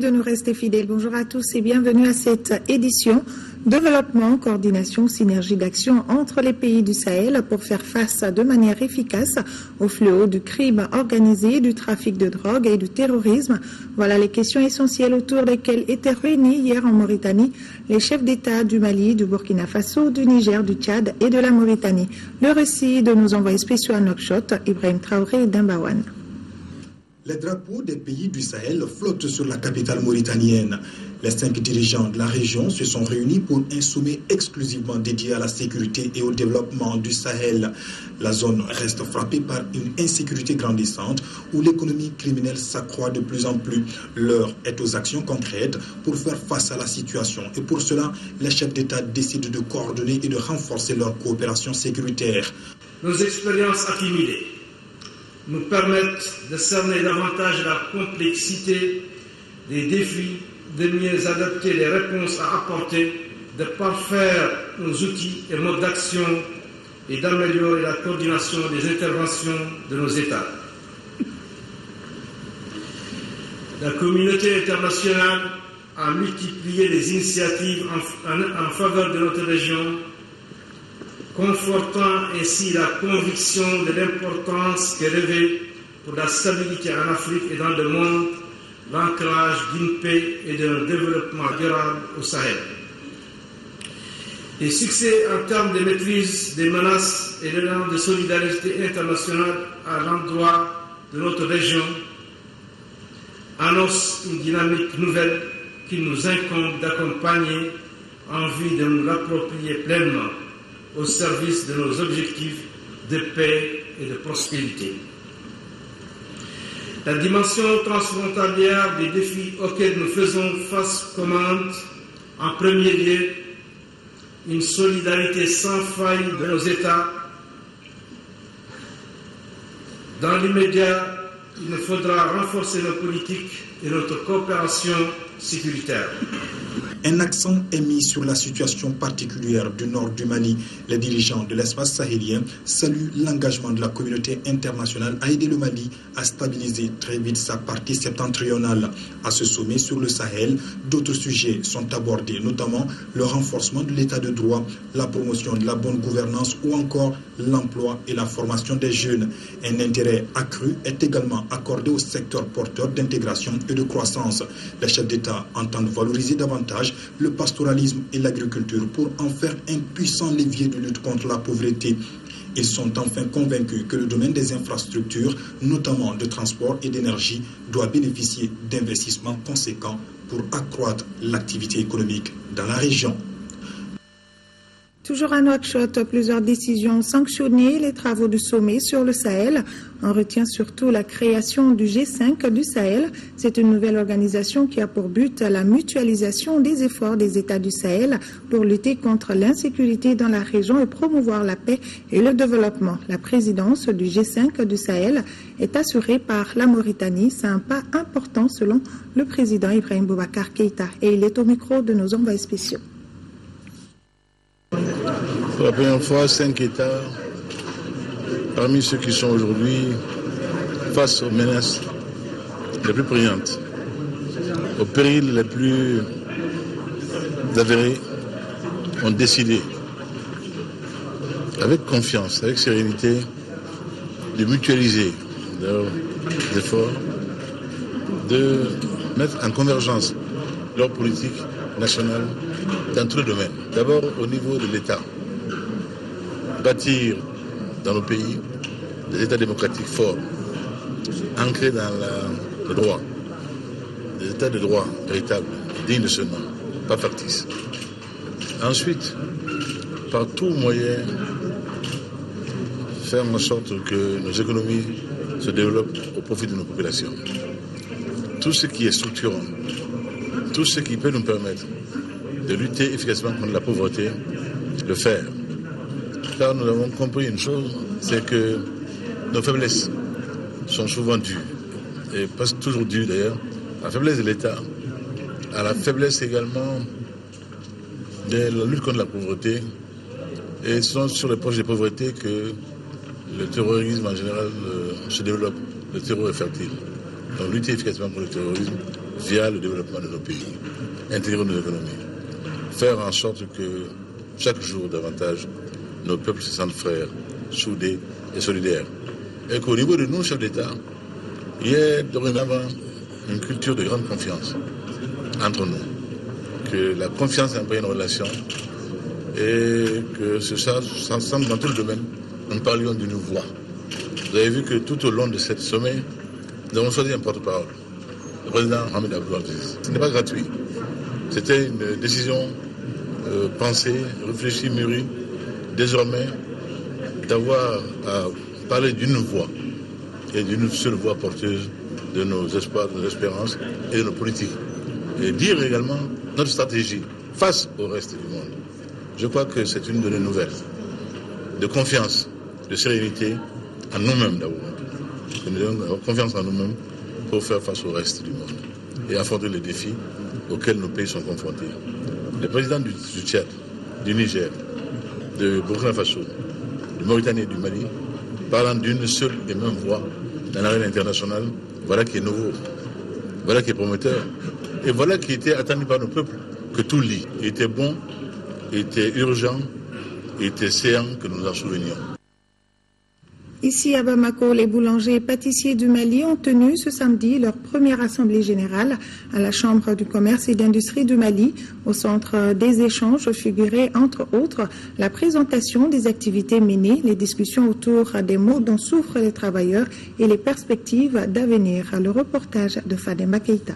de nous rester fidèles. Bonjour à tous et bienvenue à cette édition Développement, coordination, synergie d'action entre les pays du Sahel pour faire face de manière efficace au fléau du crime organisé, du trafic de drogue et du terrorisme. Voilà les questions essentielles autour desquelles étaient réunis hier en Mauritanie les chefs d'État du Mali, du Burkina Faso, du Niger, du Tchad et de la Mauritanie. Le récit de nos envoyés spéciaux à Nouakchott, Ibrahim Traoré et Dambawan. Les drapeaux des pays du Sahel flottent sur la capitale mauritanienne. Les 5 dirigeants de la région se sont réunis pour un sommet exclusivement dédié à la sécurité et au développement du Sahel. La zone reste frappée par une insécurité grandissante où l'économie criminelle s'accroît de plus en plus. L'heure est aux actions concrètes pour faire face à la situation. Et pour cela, les chefs d'État décident de coordonner et de renforcer leur coopération sécuritaire. Nos expériences accumulées nous permettent de cerner davantage la complexité des défis, de mieux adapter les réponses à apporter, de parfaire nos outils et modes d'action et d'améliorer la coordination des interventions de nos États. La communauté internationale a multiplié les initiatives en faveur de notre région, confortant ainsi la conviction de l'importance qu'elle revêt pour la stabilité en Afrique et dans le monde, l'ancrage d'une paix et d'un développement durable au Sahel. Les succès en termes de maîtrise des menaces et l'élan de solidarité internationale à l'endroit de notre région annoncent une dynamique nouvelle qu'il nous incombe d'accompagner en vue de nous l'approprier pleinement au service de nos objectifs de paix et de prospérité. La dimension transfrontalière des défis auxquels nous faisons face commande, en premier lieu, une solidarité sans faille de nos États. Dans l'immédiat, il nous faudra renforcer nos politiques et notre coopération sécuritaire. Un accent est mis sur la situation particulière du nord du Mali. Les dirigeants de l'espace sahélien saluent l'engagement de la communauté internationale à aider le Mali à stabiliser très vite sa partie septentrionale. À ce sommet sur le Sahel, d'autres sujets sont abordés, notamment le renforcement de l'état de droit, la promotion de la bonne gouvernance ou encore l'emploi et la formation des jeunes. Un intérêt accru est également accordé au secteur porteur d'intégration et de croissance. Les chefs d'État entendent valoriser davantage le pastoralisme et l'agriculture pour en faire un puissant levier de lutte contre la pauvreté. Ils sont enfin convaincus que le domaine des infrastructures, notamment de transport et d'énergie, doit bénéficier d'investissements conséquents pour accroître l'activité économique dans la région. Toujours à Nouakchott, plusieurs décisions ont sanctionné les travaux du sommet sur le Sahel. On retient surtout la création du G5 du Sahel. C'est une nouvelle organisation qui a pour but la mutualisation des efforts des États du Sahel pour lutter contre l'insécurité dans la région et promouvoir la paix et le développement. La présidence du G5 du Sahel est assurée par la Mauritanie. C'est un pas important selon le président Ibrahim Boubacar Keïta. Et il est au micro de nos envoyés spéciaux. Pour la première fois, 5 États, parmi ceux qui sont aujourd'hui face aux menaces les plus prégnantes, aux périls les plus avérés, ont décidé, avec confiance, avec sérénité, de mutualiser leurs efforts, de mettre en convergence leur politique nationale dans tous les domaines. D'abord au niveau de l'État. Bâtir dans nos pays des États démocratiques forts, ancrés dans le droit, des États de droit véritables, dignes de ce nom, pas factices. Ensuite, par tout moyen, faire en sorte que nos économies se développent au profit de nos populations. Tout ce qui est structurant, tout ce qui peut nous permettre de lutter efficacement contre la pauvreté, le faire. Car nous avons compris une chose, c'est que nos faiblesses sont souvent dues, et pas toujours dues d'ailleurs, à la faiblesse de l'État, à la faiblesse également de la lutte contre la pauvreté, et ce sont sur les poches de pauvreté que le terrorisme en général se développe, le terror est fertile. Donc lutter efficacement contre le terrorisme, via le développement de nos pays, intégrer nos économies, faire en sorte que chaque jour davantage nos peuples se sentent frères, soudés et solidaires. Et qu'au niveau de nos chefs d'État, il y ait dorénavant une culture de grande confiance entre nous. Que la confiance imprègne nos relations et que ce soit ensemble dans tout le domaine, nous parlions d'une voix. Vous avez vu que tout au long de ce sommet, nous avons choisi un porte-parole, le président Mohamed Abdou Aziz. Ce n'est pas gratuit. C'était une décision pensée, réfléchie, mûrie, désormais d'avoir à parler d'une voix et d'une seule voix porteuse de nos espoirs, de nos espérances et de nos politiques. Et dire également notre stratégie face au reste du monde. Je crois que c'est une donnée nouvelle de confiance, de sérénité en nous-mêmes d'abord. Nous devons avoir confiance en nous-mêmes pour faire face au reste du monde et affronter les défis auxquels nos pays sont confrontés. Le président du Tchad, du Niger, de Burkina Faso, de Mauritanie et du Mali, parlant d'une seule et même voix dans l'arène internationale, voilà qui est nouveau, voilà qui est prometteur, et voilà qui était attendu par nos peuples, que tout lit. Il était bon, il était urgent, il était séant que nous en souvenions. Ici à Bamako, les boulangers et pâtissiers du Mali ont tenu ce samedi leur première assemblée générale à la Chambre du commerce et d'industrie du Mali. Au centre des échanges figurait entre autres la présentation des activités menées, les discussions autour des maux dont souffrent les travailleurs et les perspectives d'avenir. Le reportage de Fademba Keïta.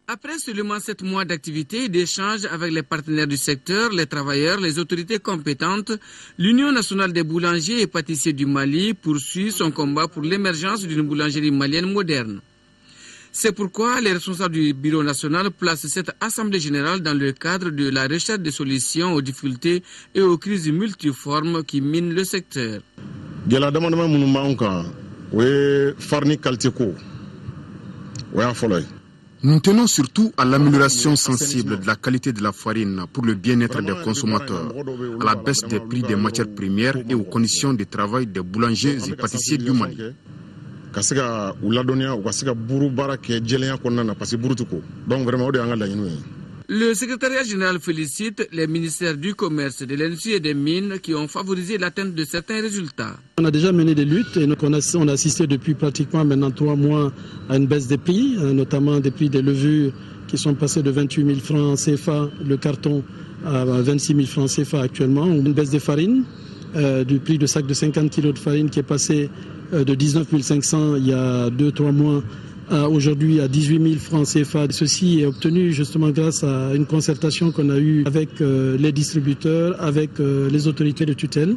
Après seulement 7 mois d'activité et d'échanges avec les partenaires du secteur, les travailleurs, les autorités compétentes, l'Union nationale des boulangers et pâtissiers du Mali poursuit son combat pour l'émergence d'une boulangerie malienne moderne. C'est pourquoi les responsables du Bureau national placent cette assemblée générale dans le cadre de la recherche de solutions aux difficultés et aux crises multiformes qui minent le secteur. Nous tenons surtout à l'amélioration sensible de la qualité de la farine pour le bien-être des consommateurs, à la baisse des prix des matières premières et aux conditions de travail des boulangers et pâtissiers du Mali. Le secrétariat général félicite les ministères du commerce, de l'industrie et des mines qui ont favorisé l'atteinte de certains résultats. On a déjà mené des luttes et on a assisté depuis pratiquement maintenant 3 mois à une baisse des prix, notamment des prix des levures qui sont passés de 28 000 francs CFA le carton à 26 000 francs CFA actuellement. Une baisse des farines, du prix de sac de 50 kg de farine qui est passé de 19 500 il y a 2-3 mois aujourd'hui à 18 000 francs CFA. Ceci est obtenu justement grâce à une concertation qu'on a eue avec les distributeurs, avec les autorités de tutelle,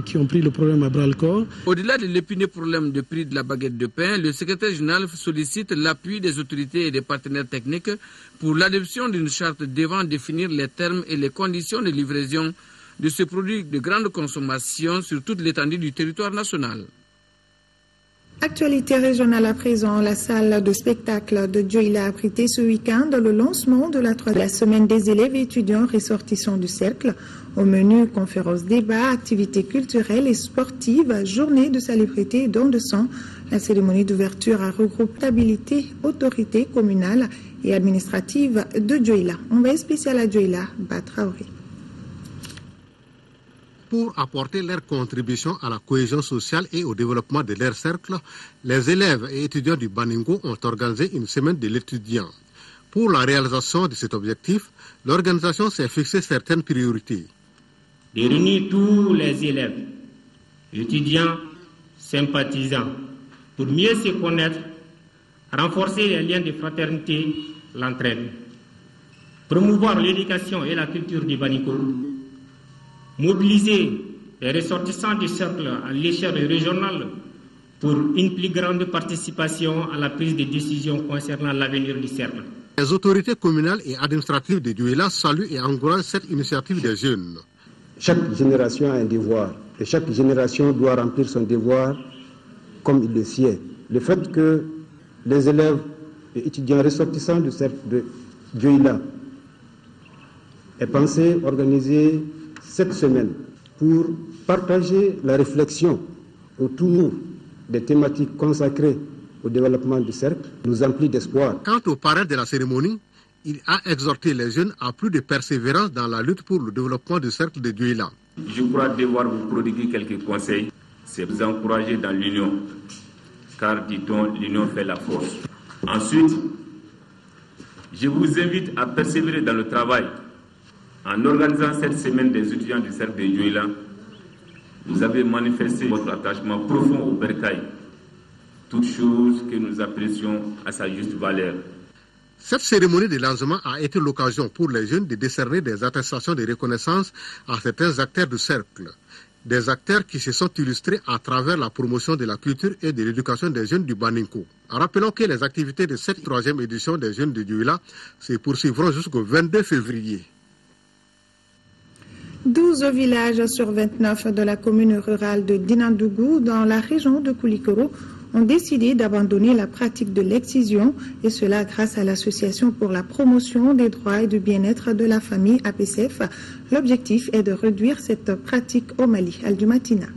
qui ont pris le problème à bras-le-corps. Au-delà de l'épineux problème de prix de la baguette de pain, le secrétaire général sollicite l'appui des autorités et des partenaires techniques pour l'adoption d'une charte devant définir les termes et les conditions de livraison de ce produit de grande consommation sur toute l'étendue du territoire national. Actualité régionale à présent, la salle de spectacle de Dioïla a abrité ce week-end le lancement de la semaine des élèves et étudiants ressortissants du cercle. Au menu, conférences, débats, activités culturelles et sportives, journée de célébrité et don de sang. La cérémonie d'ouverture a regroupé stabilité, autorité communale et administrative de Dioïla. Envoyé spécial à Dioïla, Batraoré. Pour apporter leur contribution à la cohésion sociale et au développement de leur cercle, les élèves et étudiants du Baningo ont organisé une semaine de l'étudiant. Pour la réalisation de cet objectif, l'organisation s'est fixé certaines priorités. De réunir tous les élèves, étudiants, sympathisants, pour mieux se connaître, renforcer les liens de fraternité, l'entraide, promouvoir l'éducation et la culture du Baningo, mobiliser les ressortissants du cercle à l'échelle régionale pour une plus grande participation à la prise de décision concernant l'avenir du cercle. Les autorités communales et administratives de Dioïla saluent et encouragent cette initiative des jeunes. Chaque génération a un devoir et chaque génération doit remplir son devoir comme il le sied. Le fait que les élèves et étudiants ressortissants du cercle de Dioïla aient pensé organiser cette semaine pour partager la réflexion autour des thématiques consacrées au développement du cercle nous emplit d'espoir. Quant au parrain de la cérémonie, il a exhorté les jeunes à plus de persévérance dans la lutte pour le développement du cercle de Dioula. Je crois devoir vous prodiguer quelques conseils, c'est vous encourager dans l'union, car dit-on, l'union fait la force. Ensuite, je vous invite à persévérer dans le travail. En organisant cette semaine des étudiants du cercle de Dioula, vous avez manifesté votre attachement profond au Bercail, toute chose que nous apprécions à sa juste valeur. Cette cérémonie de lancement a été l'occasion pour les jeunes de décerner des attestations de reconnaissance à certains acteurs du cercle. Des acteurs qui se sont illustrés à travers la promotion de la culture et de l'éducation des jeunes du Baninko. Rappelons que les activités de cette 3e édition des jeunes de Dioula se poursuivront jusqu'au 22 février. 12 villages sur 29 de la commune rurale de Dinandougou, dans la région de Koulikoro, ont décidé d'abandonner la pratique de l'excision, et cela grâce à l'Association pour la promotion des droits et du bien-être de la famille APCF. L'objectif est de réduire cette pratique au Mali. Aldumatina.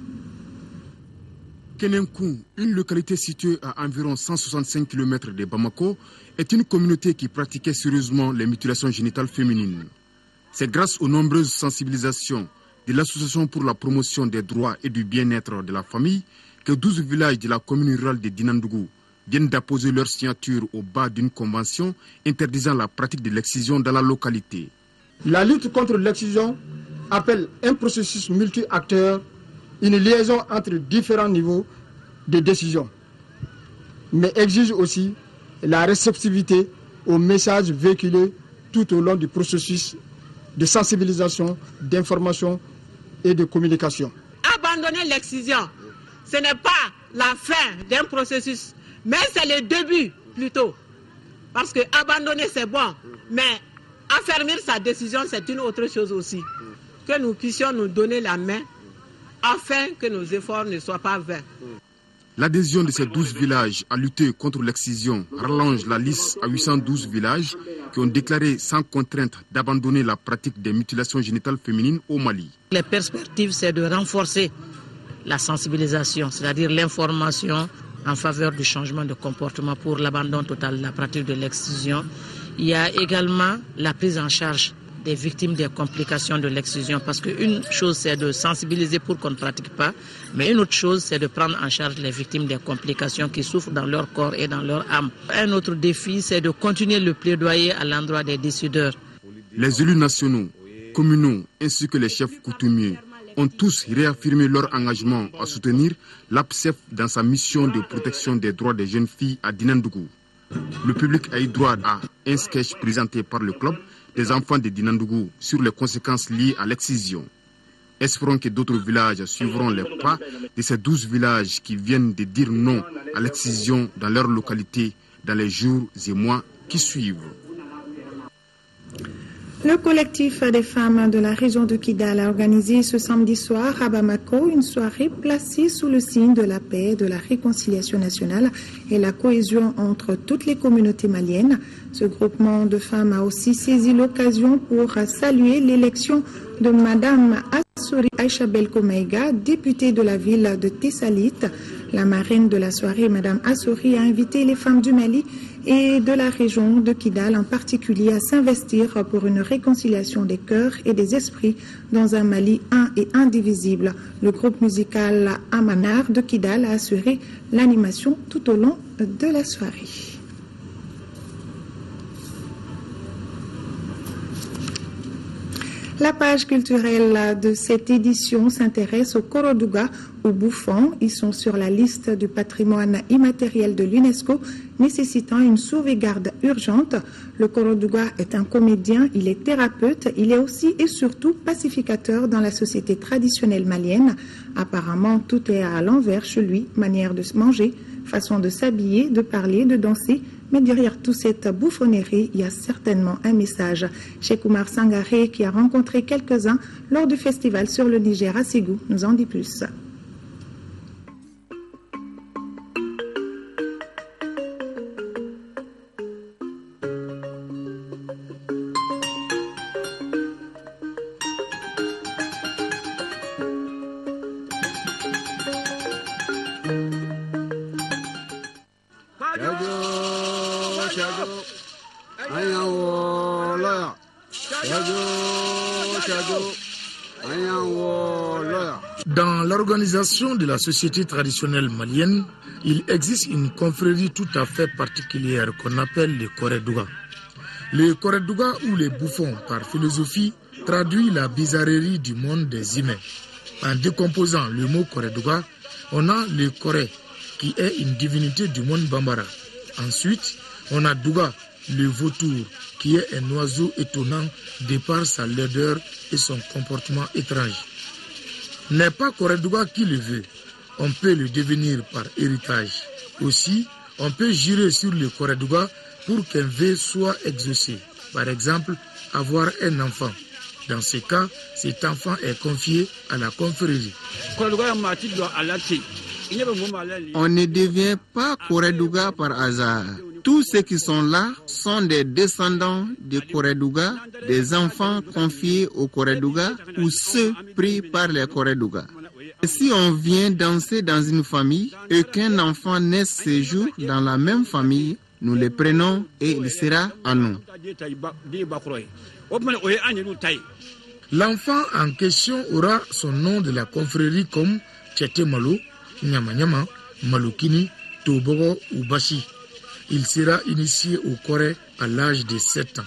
Kenenkou, une localité située à environ 165 km de Bamako, est une communauté qui pratiquait sérieusement les mutilations génitales féminines. C'est grâce aux nombreuses sensibilisations de l'Association pour la promotion des droits et du bien-être de la famille que 12 villages de la commune rurale de Dinandougou viennent d'apposer leur signature au bas d'une convention interdisant la pratique de l'excision dans la localité. La lutte contre l'excision appelle un processus multi-acteurs, une liaison entre différents niveaux de décision, mais exige aussi la réceptivité aux messages véhiculés tout au long du processus de sensibilisation, d'information et de communication. Abandonner l'excision, ce n'est pas la fin d'un processus, mais c'est le début plutôt. Parce que abandonner c'est bon, mais affermir sa décision c'est une autre chose aussi. Que nous puissions nous donner la main afin que nos efforts ne soient pas vains. L'adhésion de ces 12 villages à lutter contre l'excision rallonge la liste à 812 villages qui ont déclaré sans contrainte d'abandonner la pratique des mutilations génitales féminines au Mali. Les perspectives, c'est de renforcer la sensibilisation, c'est-à-dire l'information en faveur du changement de comportement pour l'abandon total de la pratique de l'excision. Il y a également la prise en charge des victimes des complications de l'excision, parce qu'une chose c'est de sensibiliser pour qu'on ne pratique pas, mais une autre chose c'est de prendre en charge les victimes des complications qui souffrent dans leur corps et dans leur âme. Un autre défi c'est de continuer le plaidoyer à l'endroit des décideurs. Les élus nationaux, communaux ainsi que les chefs coutumiers ont tous réaffirmé leur engagement à soutenir l'APCF dans sa mission de protection des droits des jeunes filles à Dinandougou. Le public a eu droit à un sketch présenté par le club des enfants de Dinandougou sur les conséquences liées à l'excision. Espérons que d'autres villages suivront les pas de ces 12 villages qui viennent de dire non à l'excision dans leur localité dans les jours et mois qui suivent. Le collectif des femmes de la région de Kidal a organisé ce samedi soir à Bamako une soirée placée sous le signe de la paix, de la réconciliation nationale et la cohésion entre toutes les communautés maliennes. Ce groupement de femmes a aussi saisi l'occasion pour saluer l'élection de Madame Assouri Aïcha Belko Maïga, députée de la ville de Tessalit. La marraine de la soirée, Madame Assouri, a invité les femmes du Mali et de la région de Kidal en particulier à s'investir pour une réconciliation des cœurs et des esprits dans un Mali un et indivisible. Le groupe musical Amanar de Kidal a assuré l'animation tout au long de la soirée. La page culturelle de cette édition s'intéresse au Koroduga, aux bouffons. Ils sont sur la liste du patrimoine immatériel de l'UNESCO, nécessitant une sauvegarde urgente. Le Koroduga est un comédien, il est thérapeute, il est aussi et surtout pacificateur dans la société traditionnelle malienne. Apparemment, tout est à l'envers chez lui, manière de se manger, façon de s'habiller, de parler, de danser. Mais derrière toute cette bouffonnerie, il y a certainement un message. Cheikh Oumar Sangaré, qui a rencontré quelques-uns lors du festival sur le Niger à Ségou, nous en dit plus. Dans l'organisation de la société traditionnelle malienne, il existe une confrérie tout à fait particulière qu'on appelle le Koredouga. Le Koredouga ou les bouffons par philosophie traduit la bizarrerie du monde des humains. En décomposant le mot Koredouga, on a le Koré qui est une divinité du monde bambara. Ensuite, on a Douga, le vautour, qui est un oiseau étonnant de par sa laideur et son comportement étrange. N'est pas Koredouga qui le veut, on peut le devenir par héritage. Aussi, on peut jurer sur le Koredouga pour qu'un vœu soit exaucé. Par exemple, avoir un enfant. Dans ce cas, cet enfant est confié à la confrérie. On ne devient pas Koredouga par hasard. Tous ceux qui sont là sont des descendants de Koredouga, des enfants confiés au Koredouga ou ceux pris par les Koredouga. Si on vient danser dans une famille et qu'un enfant naisse ce jour dans la même famille, nous le prenons et il sera à nous. L'enfant en question aura son nom de la confrérie comme Tchete Malo, Nyama Nyama, Malukini, Tobogo ou Bashi. Il sera initié au Koré à l'âge de 7 ans.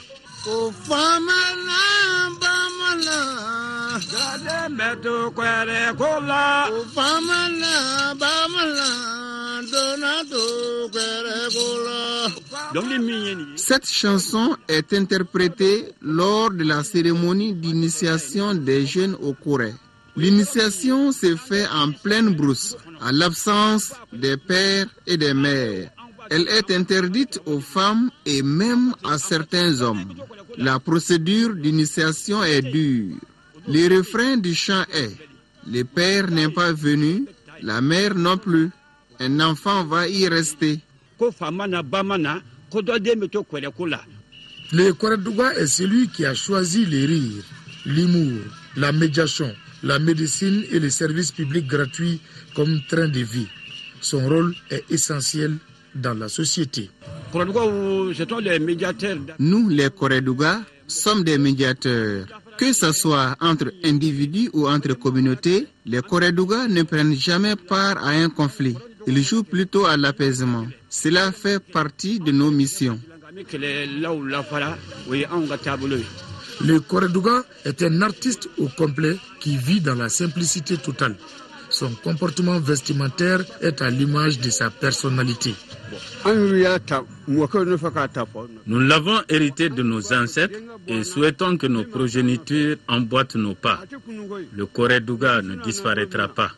Cette chanson est interprétée lors de la cérémonie d'initiation des jeunes au Koré. L'initiation se fait en pleine brousse, à l'absence des pères et des mères. Elle est interdite aux femmes et même à certains hommes. La procédure d'initiation est dure. Le refrain du chant est « Le père n'est pas venu, la mère non plus. Un enfant va y rester. » Le Koredouga est celui qui a choisi les rires, l'humour, la médiation, la médecine et les services publics gratuits comme train de vie. Son rôle est essentiel dans la société. Nous, les Koredouga, sommes des médiateurs. Que ce soit entre individus ou entre communautés, les Koredouga ne prennent jamais part à un conflit. Ils jouent plutôt à l'apaisement. Cela fait partie de nos missions. Le Koredouga est un artiste au complet qui vit dans la simplicité totale. Son comportement vestimentaire est à l'image de sa personnalité. Nous l'avons hérité de nos ancêtres et souhaitons que nos progénitures emboîtent nos pas. Le Koredouga ne disparaîtra pas.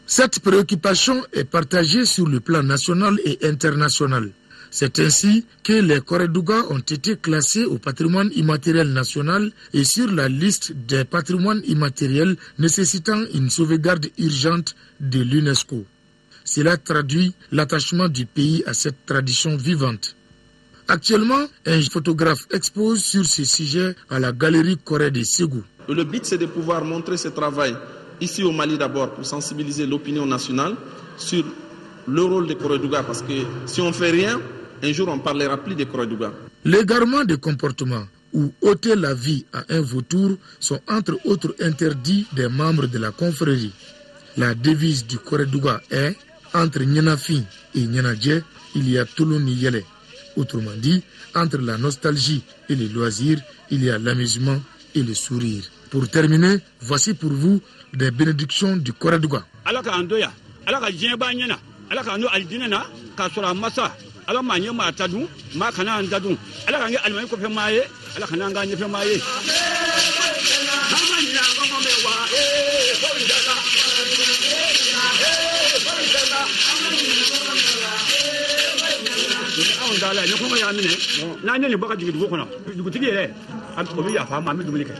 Cette préoccupation est partagée sur le plan national et international. C'est ainsi que les Koredouga ont été classés au patrimoine immatériel national et sur la liste des patrimoines immatériels nécessitant une sauvegarde urgente de l'UNESCO. Cela traduit l'attachement du pays à cette tradition vivante. Actuellement, un photographe expose sur ce sujet à la galerie Koré de Ségou. Le but, c'est de pouvoir montrer ce travail ici au Mali d'abord pour sensibiliser l'opinion nationale sur le rôle des Koredouga, parce que si on ne fait rien, un jour on ne parlera plus des Koredouga. L'égarement de comportement ou ôter la vie à un vautour sont entre autres interdits des membres de la confrérie. La devise du Koredouga est « Entre Nyenafi et Nyenadje, il y a Toulouni Yele ». Autrement dit, entre la nostalgie et les loisirs, il y a l'amusement et le sourire. Pour terminer, voici pour vous des bénédictions du Koredouga. ala ma nye ma tadu ma kana andadu ala kange almai ko fe maye ala kana nga nye fe maye amanya ngomo me wa ko ndala on dala ne ko ya mine na ne baka jigi du ko na du tigi re am ko ya fa ma me du ke.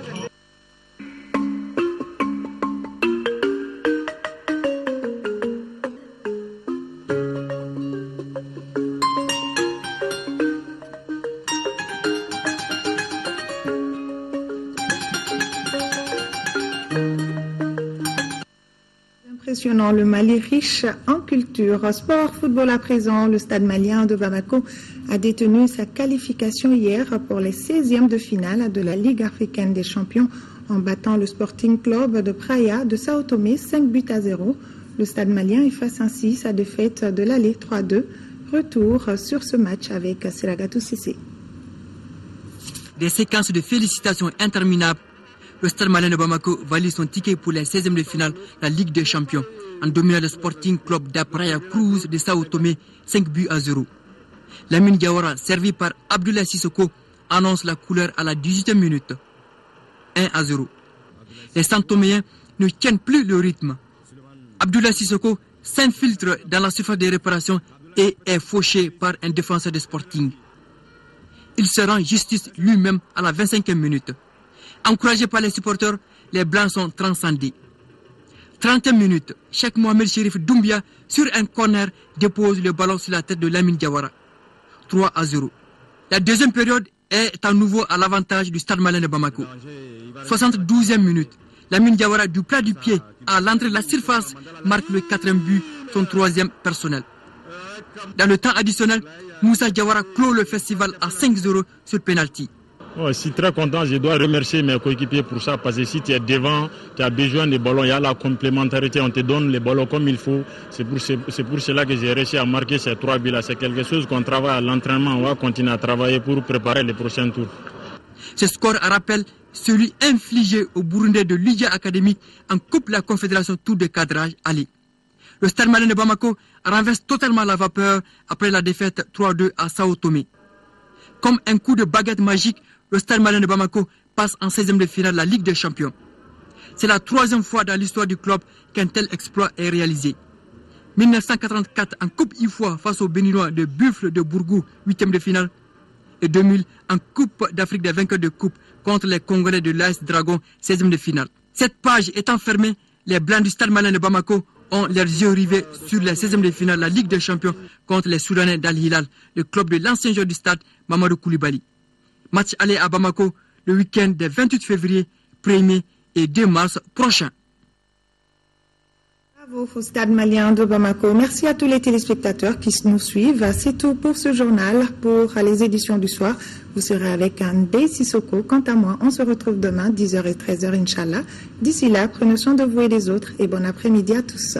Impressionnant, le Mali riche en culture. Sport, football à présent, le Stade malien de Bamako a détenu sa qualification hier pour les 16e de finale de la Ligue africaine des champions en battant le Sporting Club de Praia de Sao Tomé 5-0. Le Stade malien efface ainsi sa défaite de l'aller 3-2. Retour sur ce match avec Seragatou Sissé. Des séquences de félicitations interminables. Le Stade malien de Bamako valide son ticket pour les 16e de finale de la Ligue des champions en dominant le Sporting Club d'Apraya Cruz de Sao Tomé 5-0. Lamine Diawara, servi par Abdoulaye Sissoko, annonce la couleur à la 18e minute. 1-0. Les Santoméens ne tiennent plus le rythme. Abdoulaye Sissoko s'infiltre dans la surface de réparation et est fauché par un défenseur de Sporting. Il se rend justice lui-même à la 25e minute. Encouragés par les supporters, les Blancs sont transcendés. 30e minute, Cheikh Mohamed Chérif Doumbia, sur un corner, dépose le ballon sur la tête de Lamine Diawara. 3-0. La deuxième période est à nouveau à l'avantage du Stade malien de Bamako. 72e minute, Lamine Diawara du plat du pied à l'entrée de la surface marque le 4e but, son 3e personnel. Dans le temps additionnel, Moussa Diawara clôt le festival à 5-0 sur penalty. Je suis très content, je dois remercier mes coéquipiers pour ça, parce que si tu es devant, tu as besoin des ballons, il y a la complémentarité, on te donne les ballons comme il faut. C'est pour cela que j'ai réussi à marquer ces 3 buts-là. C'est quelque chose qu'on travaille à l'entraînement, on va continuer à travailler pour préparer les prochains tours. Ce score rappelle celui infligé au Burundais de Lydia Académique en Coupe de la Confédération Tour de cadrage Ali. Le Stade malien de Bamako renverse totalement la vapeur après la défaite 3-2 à Sao Tomé. Comme un coup de baguette magique, le Stade malien de Bamako passe en 16e de finale de la Ligue des champions. C'est la 3e fois dans l'histoire du club qu'un tel exploit est réalisé. 1984 en Coupe IFOA face aux Béninois de Buffle de Bourgou, 8e de finale. Et 2000 en Coupe d'Afrique des vainqueurs de Coupe contre les Congolais de l'AS Dragon, 16e de finale. Cette page étant fermée, les Blancs du Stade malien de Bamako ont leurs yeux rivés sur les 16e de finale de la Ligue des champions contre les Soudanais d'Al Hilal, le club de l'ancien joueur du stade, Mamadou Koulibaly. Match aller à Bamako le week-end des 28 février, 1er et 2 mars prochains. Bravo au Stade malien de Bamako. Merci à tous les téléspectateurs qui nous suivent. C'est tout pour ce journal. Pour les éditions du soir, vous serez avec Ndé Sissoko. Quant à moi, on se retrouve demain, 10h et 13h, Inch'Allah. D'ici là, prenez soin de vous et des autres et bon après-midi à tous.